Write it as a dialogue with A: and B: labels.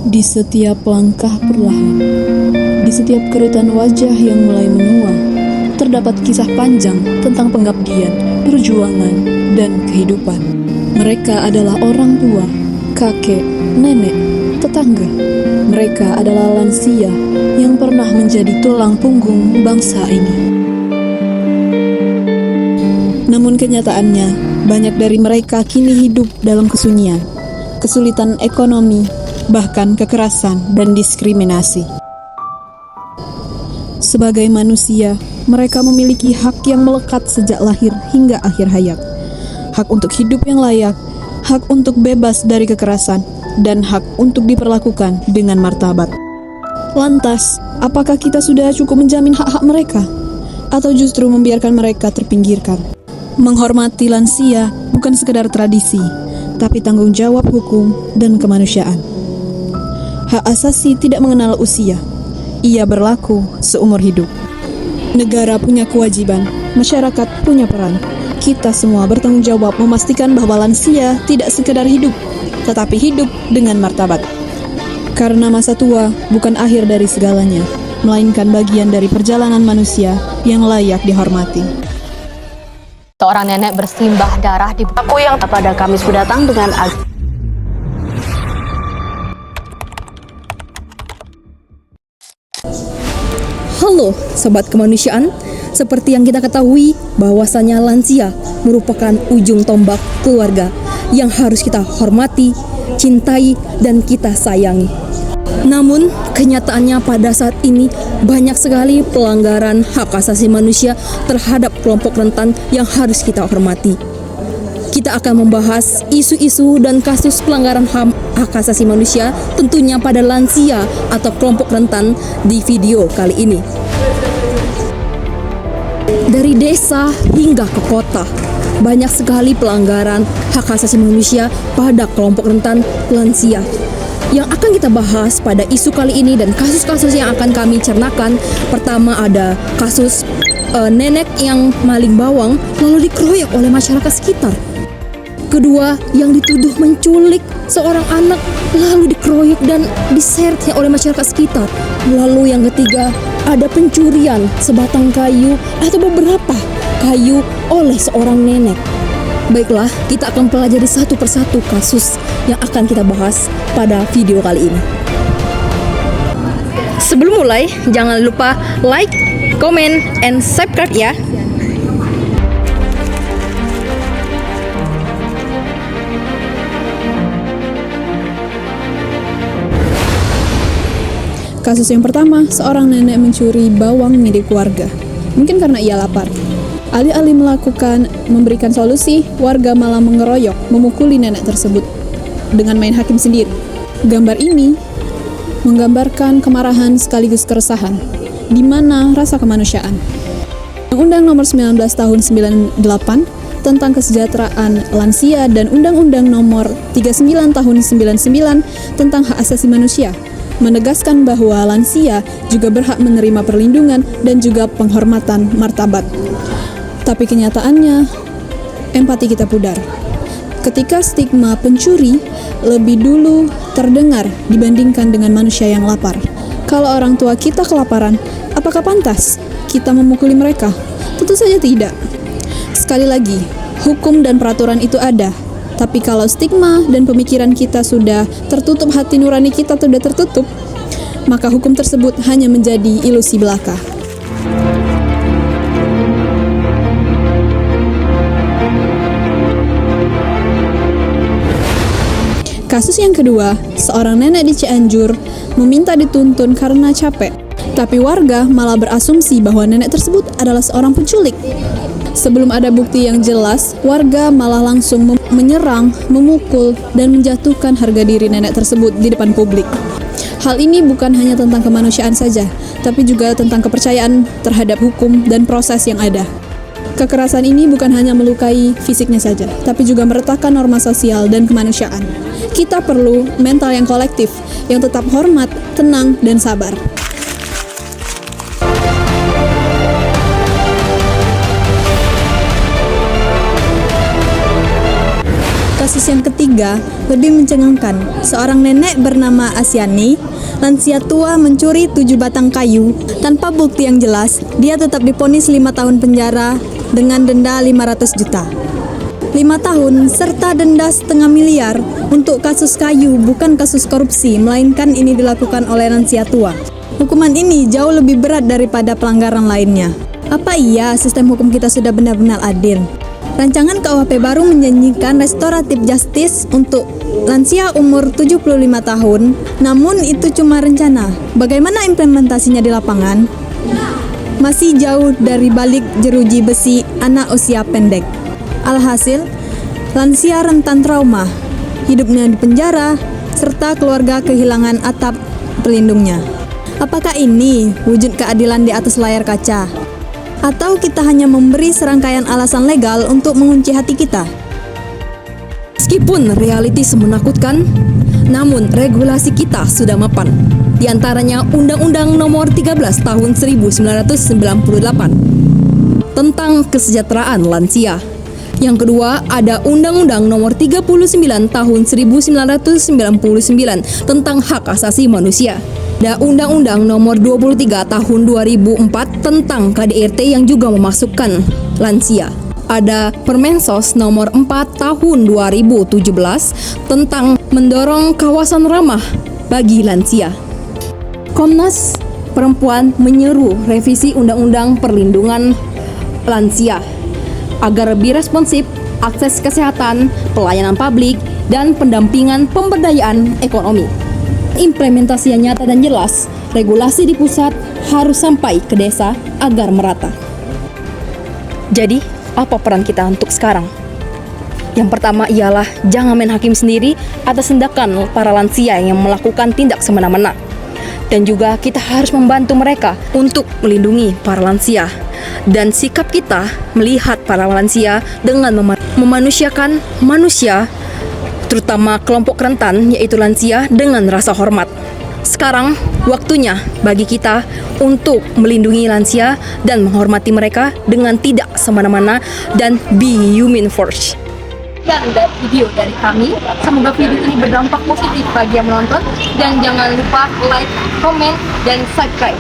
A: Di setiap langkah perlahan, di setiap kerutan wajah yang mulai menua, terdapat kisah panjang tentang pengabdian, perjuangan, dan kehidupan. Mereka adalah orang tua, kakek, nenek, tetangga. Mereka adalah lansia yang pernah menjadi tulang punggung bangsa ini. Namun kenyataannya, banyak dari mereka kini hidup dalam kesunyian, kesulitan ekonomi, bahkan kekerasan dan diskriminasi. Sebagai manusia, mereka memiliki hak yang melekat sejak lahir hingga akhir hayat. Hak untuk hidup yang layak, hak untuk bebas dari kekerasan, dan hak untuk diperlakukan dengan martabat. Lantas, apakah kita sudah cukup menjamin hak-hak mereka? Atau justru membiarkan mereka terpinggirkan? Menghormati lansia bukan sekedar tradisi, tapi tanggung jawab hukum dan kemanusiaan. Hak asasi tidak mengenal usia. Ia berlaku seumur hidup. Negara punya kewajiban, masyarakat punya peran. Kita semua bertanggung jawab memastikan bahwa lansia tidak sekedar hidup, tetapi hidup dengan martabat. Karena masa tua bukan akhir dari segalanya, melainkan bagian dari perjalanan manusia yang layak dihormati.
B: Seorang nenek bersimbah darah di buku yang pada Kamis mendatang dengan
C: Halo Sobat Kemanusiaan, seperti yang kita ketahui bahwasanya lansia merupakan ujung tombak keluarga yang harus kita hormati, cintai, dan kita sayangi. Namun, kenyataannya pada saat ini banyak sekali pelanggaran hak asasi manusia terhadap kelompok rentan yang harus kita hormati. Kita akan membahas isu-isu dan kasus pelanggaran hak asasi manusia tentunya pada lansia atau kelompok rentan di video kali ini. Dari desa hingga ke kota, banyak sekali pelanggaran hak asasi manusia pada kelompok rentan lansia. Yang akan kita bahas pada isu kali ini dan kasus-kasus yang akan kami cernakan, pertama ada kasus nenek yang maling bawang lalu dikeroyok oleh masyarakat sekitar. Kedua, yang dituduh menculik seorang anak lalu dikeroyok dan disertnya oleh masyarakat sekitar. Lalu yang ketiga, ada pencurian sebatang kayu atau beberapa kayu oleh seorang nenek. Baiklah, kita akan pelajari satu persatu kasus yang akan kita bahas pada video kali ini. Sebelum mulai, jangan lupa like, comment, and subscribe ya.
A: Kasus yang pertama, seorang nenek mencuri bawang milik warga. Mungkin karena ia lapar. Alih-alih memberikan solusi, warga malah mengeroyok, memukuli nenek tersebut dengan main hakim sendiri. Gambar ini menggambarkan kemarahan sekaligus keresahan, di mana rasa kemanusiaan. Undang-Undang Nomor 19 Tahun 98 tentang kesejahteraan lansia dan Undang-Undang Nomor 39 Tahun 99 tentang hak asasi manusia menegaskan bahwa lansia juga berhak menerima perlindungan dan juga penghormatan martabat. Tapi kenyataannya, empati kita pudar. Ketika stigma pencuri lebih dulu terdengar dibandingkan dengan manusia yang lapar. Kalau orang tua kita kelaparan, apakah pantas kita memukuli mereka? Tentu saja tidak. Sekali lagi, hukum dan peraturan itu ada. Tapi kalau stigma dan pemikiran kita sudah tertutup, hati nurani kita sudah tertutup, maka hukum tersebut hanya menjadi ilusi belaka. Kasus yang kedua, seorang nenek di Cianjur meminta dituntun karena capek. Tapi warga malah berasumsi bahwa nenek tersebut adalah seorang penculik. Sebelum ada bukti yang jelas, warga malah langsung menyerang, memukul, dan menjatuhkan harga diri nenek tersebut di depan publik. Hal ini bukan hanya tentang kemanusiaan saja, tapi juga tentang kepercayaan terhadap hukum dan proses yang ada. Kekerasan ini bukan hanya melukai fisiknya saja, tapi juga meretakkan norma sosial dan kemanusiaan. Kita perlu mental yang kolektif, yang tetap hormat, tenang, dan sabar. kasus yang ketiga lebih mencengangkan. Seorang nenek bernama Asyani, lansia tua mencuri 7 batang kayu. Tanpa bukti yang jelas, dia tetap divonis 5 tahun penjara dengan denda 500 juta. 5 tahun serta denda setengah miliar untuk kasus kayu, bukan kasus korupsi, melainkan ini dilakukan oleh lansia tua. Hukuman ini jauh lebih berat daripada pelanggaran lainnya. Apa iya sistem hukum kita sudah benar-benar adil? Rancangan KUHP baru menjanjikan restoratif justice untuk lansia umur 75 tahun, namun itu cuma rencana. Bagaimana implementasinya di lapangan? Masih jauh dari balik jeruji besi anak usia pendek. Alhasil, lansia rentan trauma, hidupnya di penjara, serta keluarga kehilangan atap pelindungnya. Apakah ini wujud keadilan di atas layar kaca? Atau kita hanya memberi serangkaian alasan legal untuk mengunci hati kita?
C: Meskipun realitas menakutkan, namun regulasi kita sudah mapan. Di antaranya Undang-Undang Nomor 13 Tahun 1998 tentang kesejahteraan lansia. Yang kedua, ada Undang-Undang Nomor 39 Tahun 1999 tentang hak asasi manusia. Ada Undang-Undang Nomor 23 Tahun 2004 tentang KDRT yang juga memasukkan lansia. Ada Permensos Nomor 4 Tahun 2017 tentang mendorong kawasan ramah bagi lansia. Komnas Perempuan menyeru revisi Undang-Undang Perlindungan Lansia agar lebih responsif, akses kesehatan, pelayanan publik, dan pendampingan pemberdayaan ekonomi. Implementasi yang nyata dan jelas, regulasi di pusat harus sampai ke desa agar merata. Jadi, apa peran kita untuk sekarang? Yang pertama ialah jangan main hakim sendiri atas tindakan para lansia yang melakukan tindak semena-mena. Dan juga kita harus membantu mereka untuk melindungi para lansia. Dan sikap kita melihat para lansia dengan memanusiakan manusia, terutama kelompok rentan yaitu lansia, dengan rasa hormat. Sekarang waktunya bagi kita untuk melindungi lansia dan menghormati mereka dengan tidak semena-mena dan be human first.
B: Sekian dari video dari kami. Semoga video ini berdampak positif bagi yang menonton. Dan jangan lupa like, comment, dan subscribe.